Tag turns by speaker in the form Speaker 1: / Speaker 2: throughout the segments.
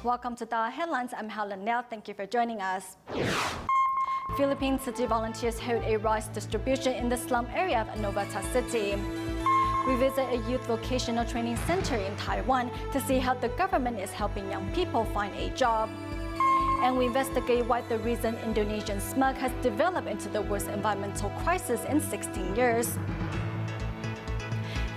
Speaker 1: Welcome to the headlines. I'm Helen, Liao. Thank you for joining us. Philippine Tzu Chi volunteers hold a rice distribution in the slum area of Navotas City. We visit a youth vocational training center in Taiwan to see how the government is helping young people find a job. And we investigate why the reason Indonesian smog has developed into the worst environmental crisis in 16 years.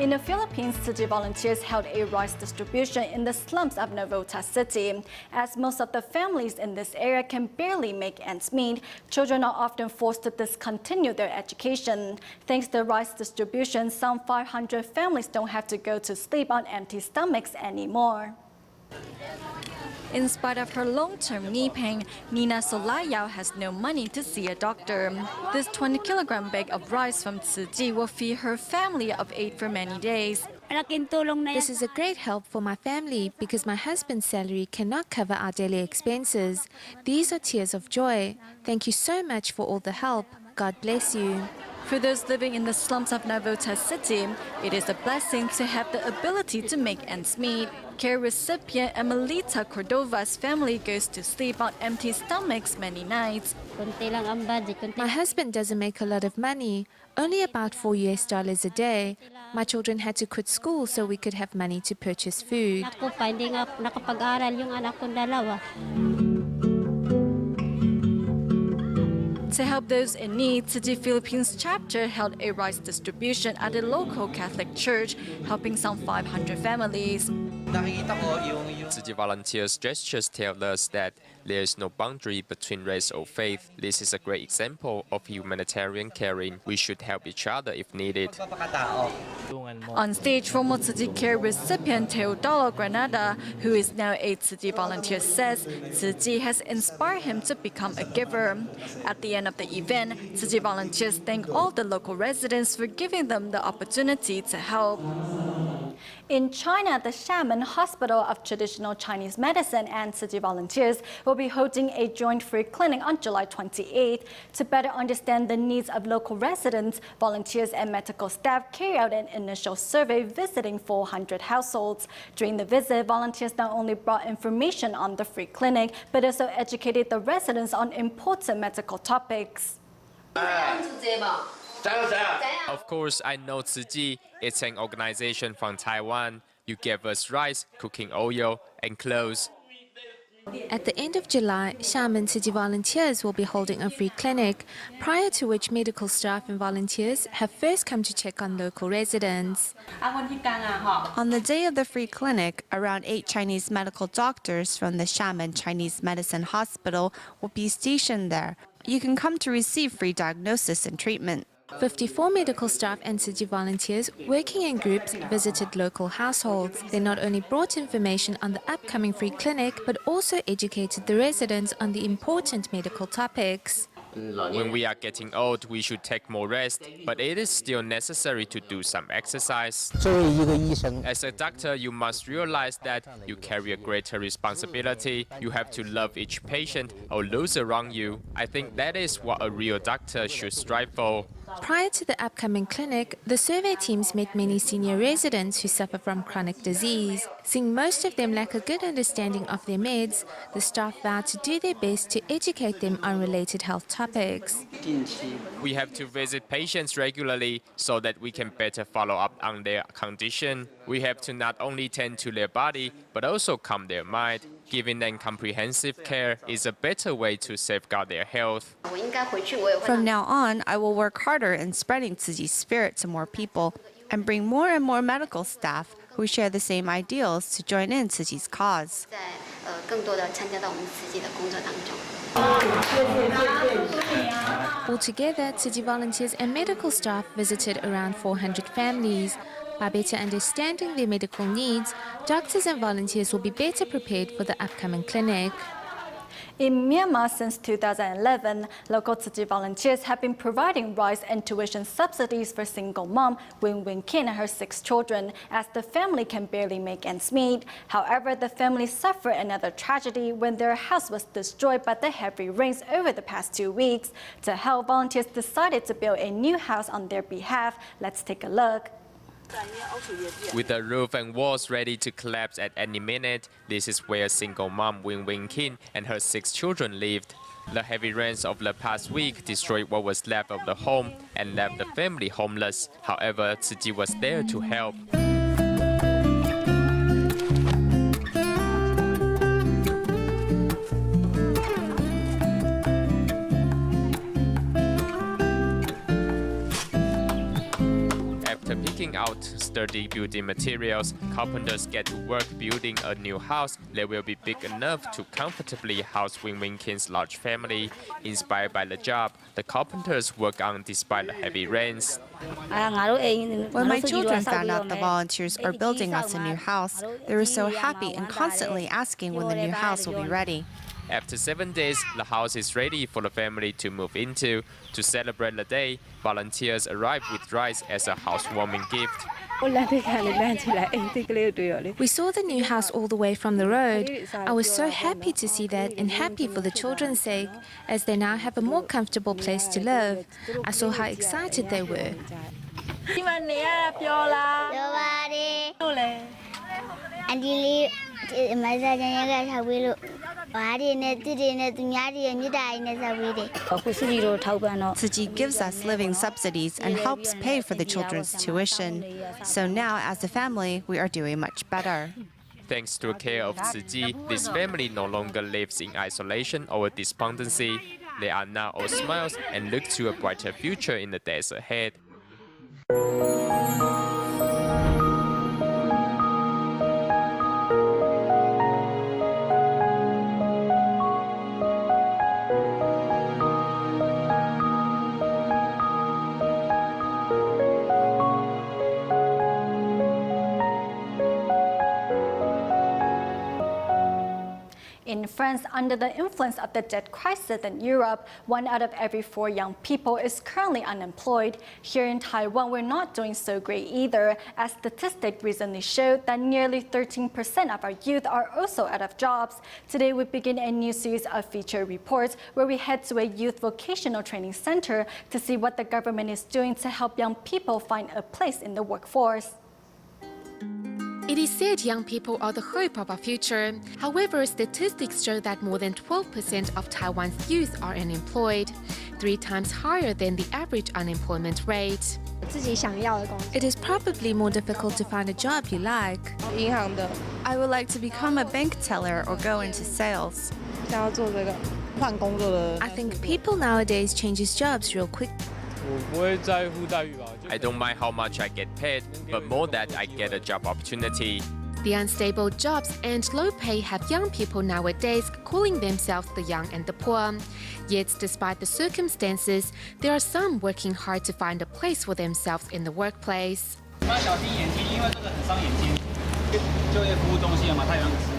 Speaker 1: In the Philippines, Tzu Chi volunteers held a rice distribution in the slums of Navotas City. As most of the families in this area can barely make ends meet, children are often forced to discontinue their education. Thanks to rice distribution, some 500 families don't have to go to sleep on empty stomachs anymore. In spite of her long-term knee pain, Nina Liao has no money to see a doctor. This 20-kilogram bag of rice from Tzu Chi will feed her family of 8 for many days.
Speaker 2: This is a great help for my family because my husband's salary cannot cover our daily expenses. These are tears of joy. Thank you so much for all the help. God bless you.
Speaker 1: For those living in the slums of Navotas City, it is a blessing to have the ability to make ends meet. Care recipient Emelita Cordova's family goes to sleep on empty stomachs many nights.
Speaker 2: My husband doesn't make a lot of money, only about $4 a day. My children had to quit school so we could have money to purchase food.
Speaker 1: To help those in need, Tzu Chi Philippines chapter held a rice distribution at a local Catholic church, helping some 500 families.
Speaker 3: Tzu Chi volunteers' gestures tell us that there is no boundary between race or faith. This is a great example of humanitarian caring. We should help each other if needed.
Speaker 1: On stage, former Tzu Chi care recipient Teodoro Granada, who is now a Tzu Chi volunteer, says Tzu Chi has inspired him to become a giver. At the end of the event, Tzu Chi volunteers thank all the local residents for giving them the opportunity to help. In China, the Xiamen Hospital of Traditional Chinese Medicine and Tzu Chi volunteers will be holding a joint free clinic on July 28th. To better understand the needs of local residents, volunteers and medical staff carry out an initial survey visiting 400 households. During the visit, volunteers not only brought information on the free clinic, but also educated the residents on important medical topics.
Speaker 3: Of course, I know Tzu Chi. It's an organization from Taiwan. You gave us rice, cooking oil, and clothes.
Speaker 2: At the end of July, Xiamen Tzu Chi volunteers will be holding a free clinic, prior to which medical staff and volunteers have first come to check on local residents.
Speaker 4: On the day of the free clinic, around 8 Chinese medical doctors from the Xiamen Chinese Medicine Hospital will be stationed there. You can come to receive free diagnosis and treatment.
Speaker 2: 54 medical staff and Tzu Chi volunteers working in groups visited local households. They not only brought information on the upcoming free clinic, but also educated the residents on the important medical topics.
Speaker 3: When we are getting old, we should take more rest, but it is still necessary to do some exercise. As a doctor, you must realize that you carry a greater responsibility. You have to love each patient or those around you. I think that is what a real doctor should strive for.
Speaker 2: Prior to the upcoming clinic, the survey teams met many senior residents who suffer from chronic disease. Seeing most of them lack a good understanding of their meds, the staff vowed to do their best to educate them on related health topics.
Speaker 3: We have to visit patients regularly so that we can better follow up on their condition. We have to not only tend to their body, but also calm their mind. Giving them comprehensive care is a better way to safeguard their health.
Speaker 4: From now on, I will work harder in spreading Tzu Chi's spirit to more people and bring more and more medical staff who share the same ideals to join in Tzu Chi's cause.
Speaker 2: Altogether, Tzu Chi volunteers and medical staff visited around 400 families. By better understanding their medical needs, doctors and volunteers will be better prepared for the upcoming clinic.
Speaker 1: In Myanmar since 2011, local Tzu Chi volunteers have been providing rice and tuition subsidies for single mom Win Win Kin and her 6 children, as the family can barely make ends meet. However, the family suffered another tragedy when their house was destroyed by the heavy rains over the past 2 weeks. To help, volunteers decided to build a new house on their behalf. Let's take a look.
Speaker 3: With the roof and walls ready to collapse at any minute, this is where single mom Wing Wing Kin and her 6 children lived. The heavy rains of the past week destroyed what was left of the home and left the family homeless. However, Tzu Chi was there to help. After picking out sturdy building materials, carpenters get to work building a new house that will be big enough to comfortably house Wing Wing Kin's large family. Inspired by the job, the carpenters work on despite the heavy rains.
Speaker 4: When my children found out the volunteers are building us a new house, they were so happy and constantly asking when the new house will be ready.
Speaker 3: After 7 days, the house is ready for the family to move into. To celebrate the day, volunteers arrive with rice as a housewarming gift.
Speaker 2: We saw the new house all the way from the road. I was so happy to see that and happy for the children's sake, as they now have a more comfortable place to live. I saw how excited they were.
Speaker 4: Tzu Chi gives us living subsidies and helps pay for the children's tuition. So now, as a family, we are doing much better.
Speaker 3: Thanks to the care of Tzu Chi, this family no longer lives in isolation or despondency. They are now all smiles and look to a brighter future in the days ahead.
Speaker 1: In France, under the influence of the debt crisis in Europe, 1 out of every 4 young people is currently unemployed. Here in Taiwan, we're not doing so great either, as statistics recently showed that nearly 13% of our youth are also out of jobs. Today, we begin a new series of feature reports where we head to a youth vocational training center to see what the government is doing to help young people find a place in the workforce.
Speaker 2: It is said young people are the hope of our future. However, statistics show that more than 12% of Taiwan's youth are unemployed, 3 times higher than the average unemployment rate. It is probably more difficult to find a job you like.
Speaker 4: I would like to become a bank teller or go into sales.
Speaker 2: I think people nowadays changes jobs real quick.
Speaker 3: I don't mind how much I get paid, but more that I get a job opportunity.
Speaker 2: The unstable jobs and low pay have young people nowadays calling themselves the young and the poor. Yet, despite the circumstances, there are some working hard to find a place for themselves in the workplace.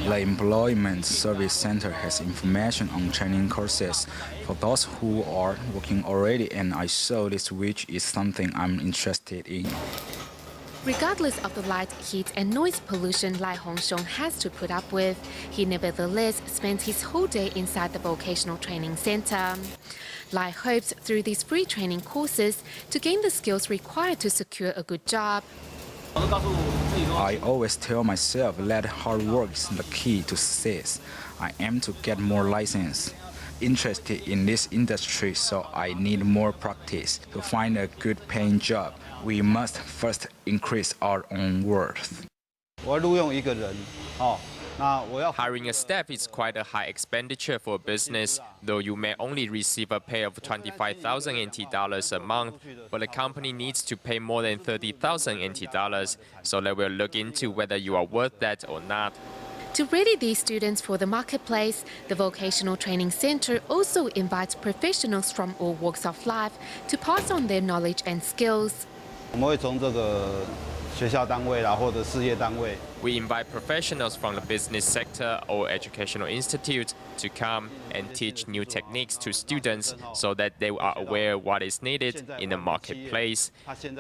Speaker 5: The Employment Service Center has information on training courses for those who are working already, and I saw this, which is something I'm interested in.
Speaker 2: Regardless of the light, heat and noise pollution Lai Hongxiong has to put up with, he nevertheless spends his whole day inside the vocational training center. Lai hopes through these free training courses to gain the skills required to secure a good job.
Speaker 5: I always tell myself that hard work is the key to success. I aim to get more license. Interested in this industry, so I need more practice. To find a good paying job, we must first increase our own worth.
Speaker 3: Hiring a staff is quite a high expenditure for a business, though you may only receive a pay of 25,000 NT dollars a month, but the company needs to pay more than 30,000 NT dollars, so they will look into whether you are worth that or not.
Speaker 2: To ready these students for the marketplace, the Vocational Training Center also invites professionals from all walks of life to pass on their knowledge and skills.
Speaker 3: We invite professionals from the business sector or educational institute to come and teach new techniques to students so that they are aware what is needed in the marketplace.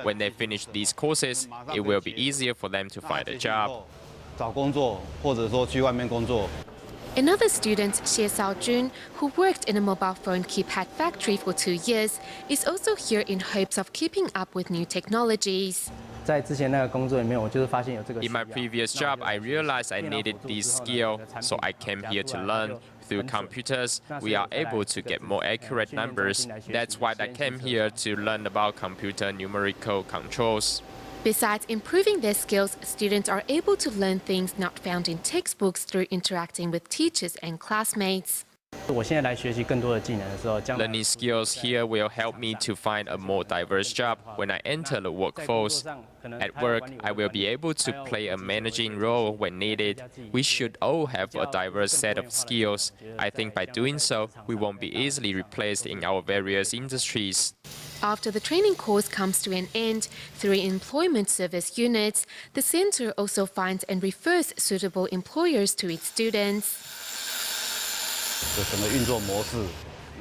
Speaker 3: When they finish these courses, it will be easier for them to find a job.
Speaker 2: Another student, Xie Xiaojun, who worked in a mobile phone keypad factory for 2 years, is also here in hopes of keeping up with new technologies.
Speaker 3: In my previous job, I realized I needed this skill, so I came here to learn. Through computers, we are able to get more accurate numbers. That's why I came here to learn about computer numerical controls.
Speaker 2: Besides improving their skills, students are able to learn things not found in textbooks through interacting with teachers and classmates.
Speaker 3: Learning skills here will help me to find a more diverse job when I enter the workforce. At work, I will be able to play a managing role when needed. We should all have a diverse set of skills. I think by doing so, we won't be easily replaced in our various industries.
Speaker 2: After the training course comes to an end, through employment service units, the center also finds and refers suitable employers to its students.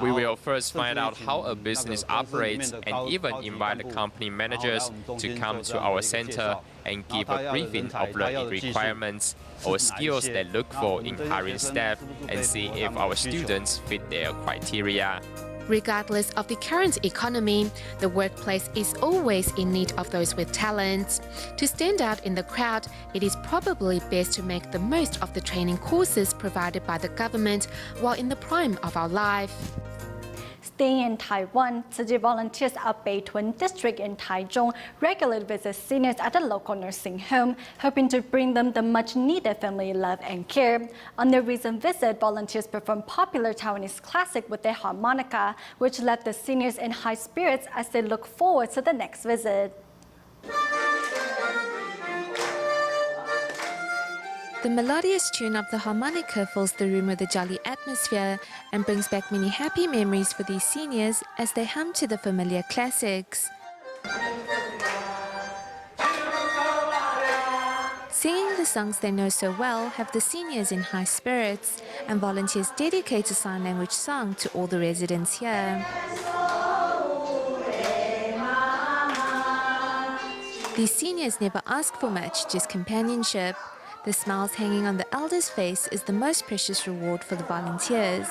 Speaker 3: We will first find out how a business operates and even invite the company managers to come to our center and give a briefing of the requirements or skills they look for in hiring staff and see if our students fit their criteria.
Speaker 2: Regardless of the current economy, the workplace is always in need of those with talent. To stand out in the crowd, it is probably best to make the most of the training courses provided by the government while in the prime of our life.
Speaker 1: Staying in Taiwan, Tzu Chi volunteers at Beitun district in Taichung regularly visit seniors at a local nursing home, hoping to bring them the much-needed family love and care. On their recent visit, volunteers performed popular Taiwanese classic with their harmonica, which left the seniors in high spirits as they look forward to the next visit.
Speaker 2: The melodious tune of the harmonica fills the room with a jolly atmosphere and brings back many happy memories for these seniors as they hum to the familiar classics. Singing the songs they know so well have the seniors in high spirits, and volunteers dedicate a sign language song to all the residents here. These seniors never ask for much, just companionship. The smiles hanging on the elders' face is the most precious reward for the volunteers.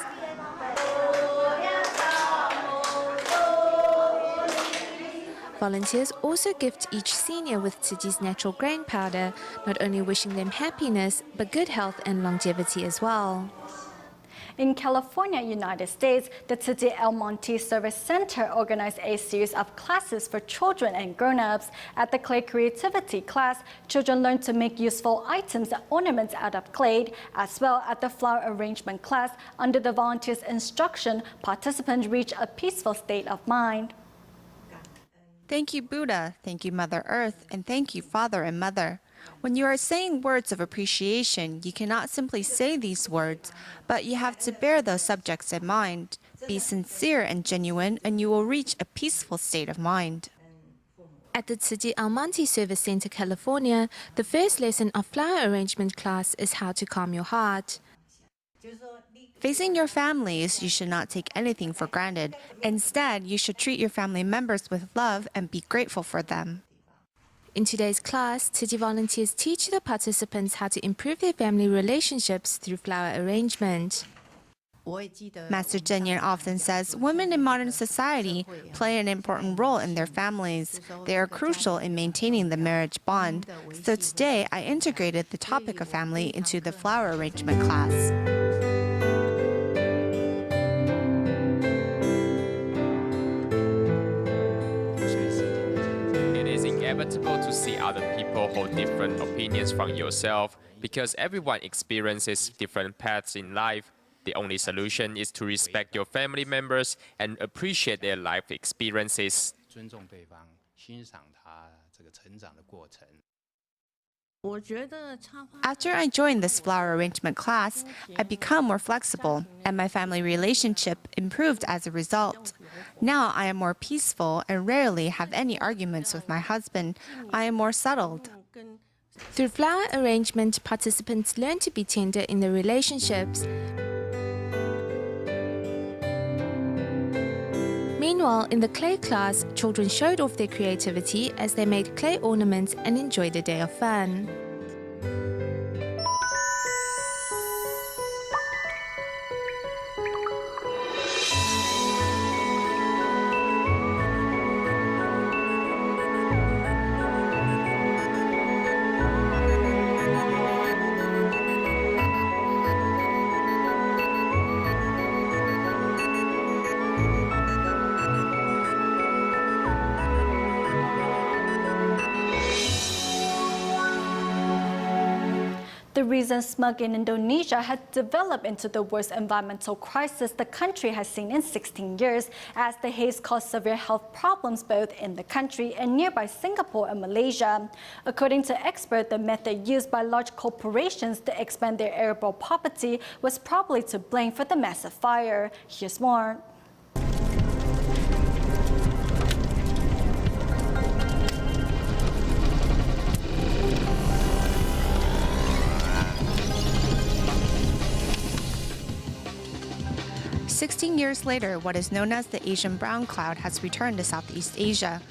Speaker 2: Volunteers also gift each senior with Tzu Chi's natural grain powder, not only wishing them happiness, but good health and longevity as well.
Speaker 1: In California, United States, the Tzu Chi El Monte Service Center organized a series of classes for children and grown-ups. At the clay creativity class, children learned to make useful items and ornaments out of clay. As well, at the flower arrangement class, under the volunteers' instruction, participants reached a peaceful state of mind.
Speaker 4: Thank you, Buddha. Thank you, Mother Earth. And thank you, Father and Mother. When you are saying words of appreciation, you cannot simply say these words, but you have to bear those subjects in mind. Be sincere and genuine, and you will reach a peaceful state of mind.
Speaker 2: At the Tzu Chi El Monte Service Center, California, the first lesson of flower arrangement class is how to calm your heart.
Speaker 4: Facing your families, you should not take anything for granted. Instead, you should treat your family members with love and be grateful for them.
Speaker 2: In today's class, Tzu Chi volunteers teach the participants how to improve their family relationships through flower arrangement.
Speaker 4: Master Zhen Yan often says women in modern society play an important role in their families. They are crucial in maintaining the marriage bond. So today, I integrated the topic of family into the flower arrangement class.
Speaker 3: Inevitable to see other people hold different opinions from yourself because everyone experiences different paths in life. The only solution is to respect your family members and appreciate their life experiences.
Speaker 4: After I joined this flower arrangement class, I become more flexible, and my family relationship improved as a result. Now I am more peaceful and rarely have any arguments with my husband. I am more settled.
Speaker 2: Through flower arrangement, participants learn to be tender in their relationships. Meanwhile, in the clay class, children showed off their creativity as they made clay ornaments and enjoyed a day of fun.
Speaker 1: The reason smog in Indonesia had developed into the worst environmental crisis the country has seen in 16 years, as the haze caused severe health problems both in the country and nearby Singapore and Malaysia. According to experts, the method used by large corporations to expand their arable property was probably to blame for the massive fire. Here's more.
Speaker 4: "16 years later, what is known as the Asian brown cloud has returned to Southeast Asia.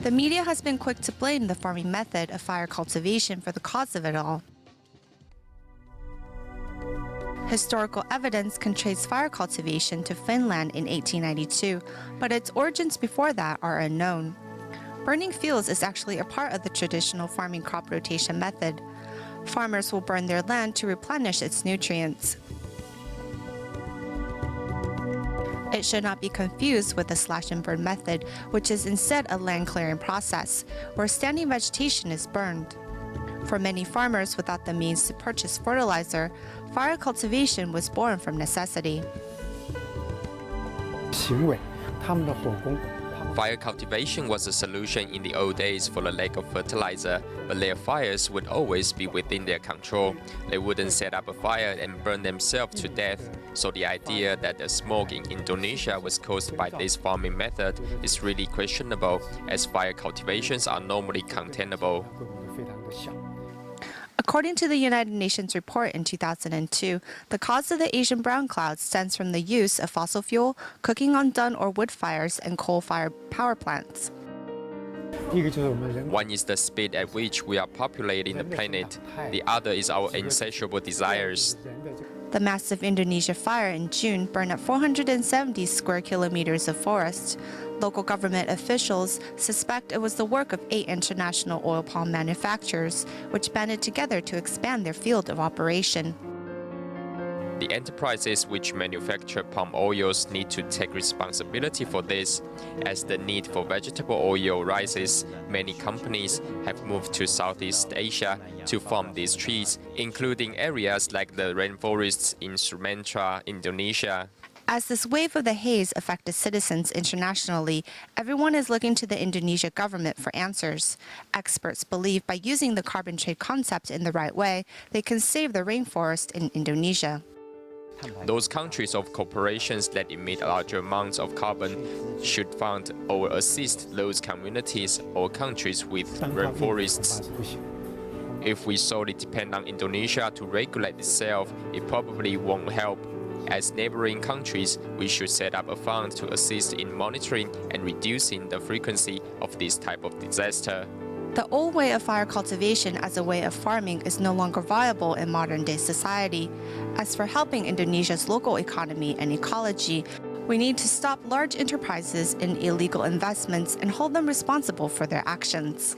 Speaker 4: The media has been quick to blame the farming method of fire cultivation for the cause of it all. Historical evidence can trace fire cultivation to Finland in 1892, but its origins before that are unknown. Burning fields is actually a part of the traditional farming crop rotation method. Farmers will burn their land to replenish its nutrients. It should not be confused with the slash and burn method, which is instead a land clearing process, where standing vegetation is burned. For many farmers without the means to purchase fertilizer, fire cultivation was born from necessity.
Speaker 3: Fire cultivation was a solution in the old days for the lack of fertilizer, but their fires would always be within their control. They wouldn't set up a fire and burn themselves to death. So the idea that the smog in Indonesia was caused by this farming method is really questionable, as fire cultivations are normally containable.
Speaker 4: According to the United Nations report in 2002, the cause of the Asian brown cloud stems from the use of fossil fuel, cooking on dung or wood fires, and coal-fired power plants.
Speaker 3: One is the speed at which we are populating the planet. The other is our insatiable desires.
Speaker 4: The massive Indonesia fire in June burned up 470 square kilometers of forest. Local government officials suspect it was the work of 8 international oil palm manufacturers, which banded together to expand their field of operation.
Speaker 3: The enterprises which manufacture palm oils need to take responsibility for this. As the need for vegetable oil rises, many companies have moved to Southeast Asia to farm these trees, including areas like the rainforests in Sumatra, Indonesia.
Speaker 4: As this wave of the haze affected citizens internationally, everyone is looking to the Indonesia government for answers. Experts believe by using the carbon trade concept in the right way, they can save the rainforest in Indonesia.
Speaker 3: Those countries or corporations that emit larger amounts of carbon should fund or assist those communities or countries with rainforests. If we solely depend on Indonesia to regulate itself, it probably won't help. As neighboring countries, we should set up a fund to assist in monitoring and reducing the frequency of this type of disaster.
Speaker 4: The old way of fire cultivation as a way of farming is no longer viable in modern-day society. As for helping Indonesia's local economy and ecology, we need to stop large enterprises in illegal investments and hold them responsible for their actions.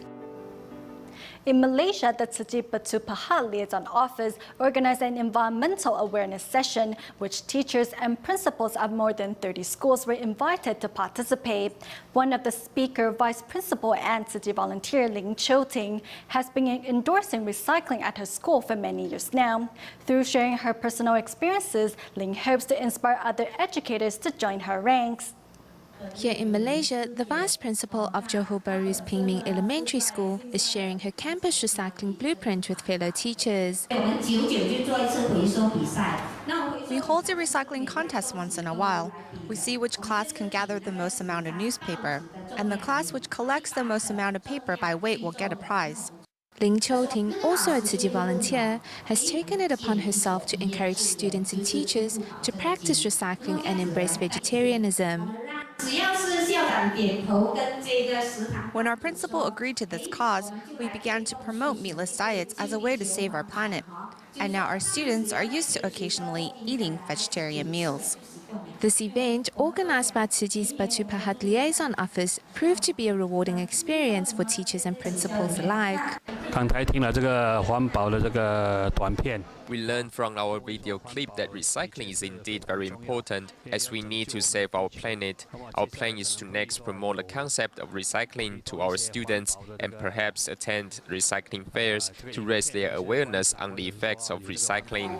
Speaker 1: In Malaysia, the Tzu Chi Batu Pahat Liaison Office organized an environmental awareness session, which teachers and principals of more than 30 schools were invited to participate. One of the speakers, Vice Principal and Tzu Chi volunteer Ling Choting, has been endorsing recycling at her school for many years now. Through sharing her personal experiences, Ling hopes to inspire other educators to join her ranks.
Speaker 2: Here in Malaysia, the Vice Principal of Johor Bahru's Pingming Elementary School is sharing her campus recycling blueprint with fellow teachers.
Speaker 4: We hold a recycling contest once in a while. We see which class can gather the most amount of newspaper, and the class which collects the most amount of paper by weight will get a prize.
Speaker 2: Ling Choting, also a Tzu Chi volunteer, has taken it upon herself to encourage students and teachers to practice recycling and embrace vegetarianism.
Speaker 4: When our principal agreed to this cause, we began to promote meatless diets as a way to save our planet. And now our students are used to occasionally eating vegetarian meals.
Speaker 2: This event, organized by Tzu Chi's Batu Pahat Liaison Office, proved to be a rewarding experience for teachers and principals alike.
Speaker 6: 刚才听了这个环保的这个短片。
Speaker 3: We learned from our video clip that recycling is indeed very important, as we need to save our planet. Our plan is to next promote the concept of recycling to our students and perhaps attend recycling fairs to raise their awareness on the effects of recycling.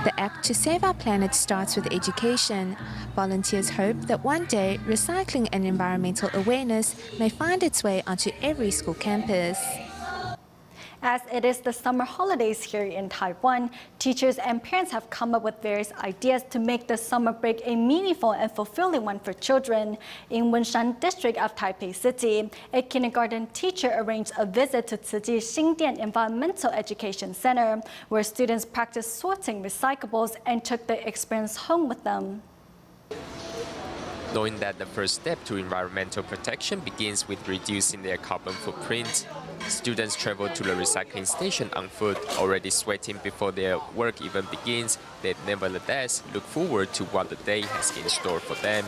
Speaker 2: The act to save our planet starts with education. Volunteers hope that one day recycling and environmental awareness may find its way onto every school campus.
Speaker 1: As it is the summer holidays here in Taiwan, teachers and parents have come up with various ideas to make the summer break a meaningful and fulfilling one for children. In Wenshan district of Taipei City, a kindergarten teacher arranged a visit to Tzu Chi Xingdian Environmental Education Center, where students practiced sorting recyclables and took the experience home with them.
Speaker 3: Knowing that the first step to environmental protection begins with reducing their carbon footprint, students travel to the recycling station on foot, already sweating before their work even begins. They nevertheless look forward to what the day has in store for them.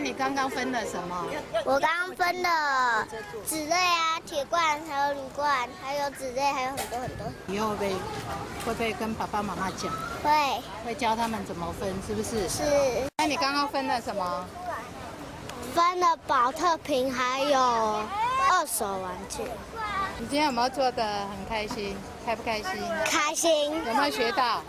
Speaker 7: 你刚刚分了什么？
Speaker 8: 我刚刚分了纸类啊、铁罐，还有铝罐，还有纸类，还有很多很多。
Speaker 7: 以后会不会跟爸爸妈妈讲？
Speaker 8: 会
Speaker 7: 教他们怎么分，是不是？
Speaker 8: 是。
Speaker 7: 那你刚刚分了什么？
Speaker 8: 分了保特瓶，还有二手玩具。
Speaker 7: 你今天有没有做得很开心？开不开心？
Speaker 8: 开心。
Speaker 7: 有没有学到？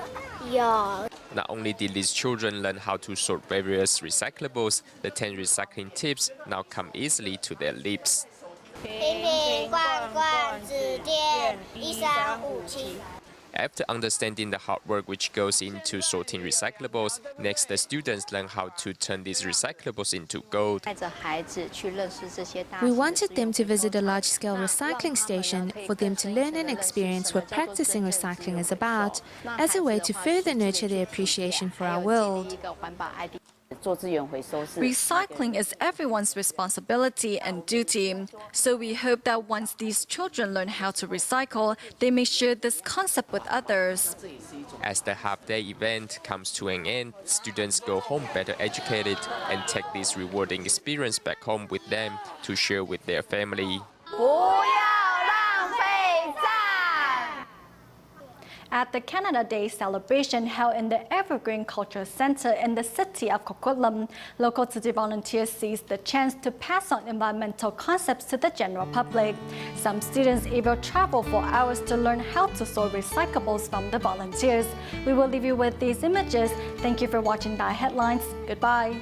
Speaker 8: 有。
Speaker 3: Not only did these children learn how to sort various recyclables, the 10 recycling tips now come easily to their lips.
Speaker 8: 瓶瓶罐罐纸垫13577。
Speaker 3: After understanding the hard work which goes into sorting recyclables, next the students learn how to turn these recyclables into gold.
Speaker 2: We wanted them to visit a large-scale recycling station for them to learn and experience what practicing recycling is about, as a way to further nurture their appreciation for our world.
Speaker 1: Recycling is everyone's responsibility and duty, so we hope that once these children learn how to recycle, they may share this concept with others.
Speaker 3: As the half-day event comes to an end, students go home better educated and take this rewarding experience back home with them to share with their family.
Speaker 1: At the Canada Day celebration held in the Evergreen Cultural Center in the city of Coquitlam, local Tzu Chi volunteers seized the chance to pass on environmental concepts to the general public. Some students even traveled for hours to learn how to sort recyclables from the volunteers. We will leave you with these images. Thank you for watching Dai Headlines. Goodbye.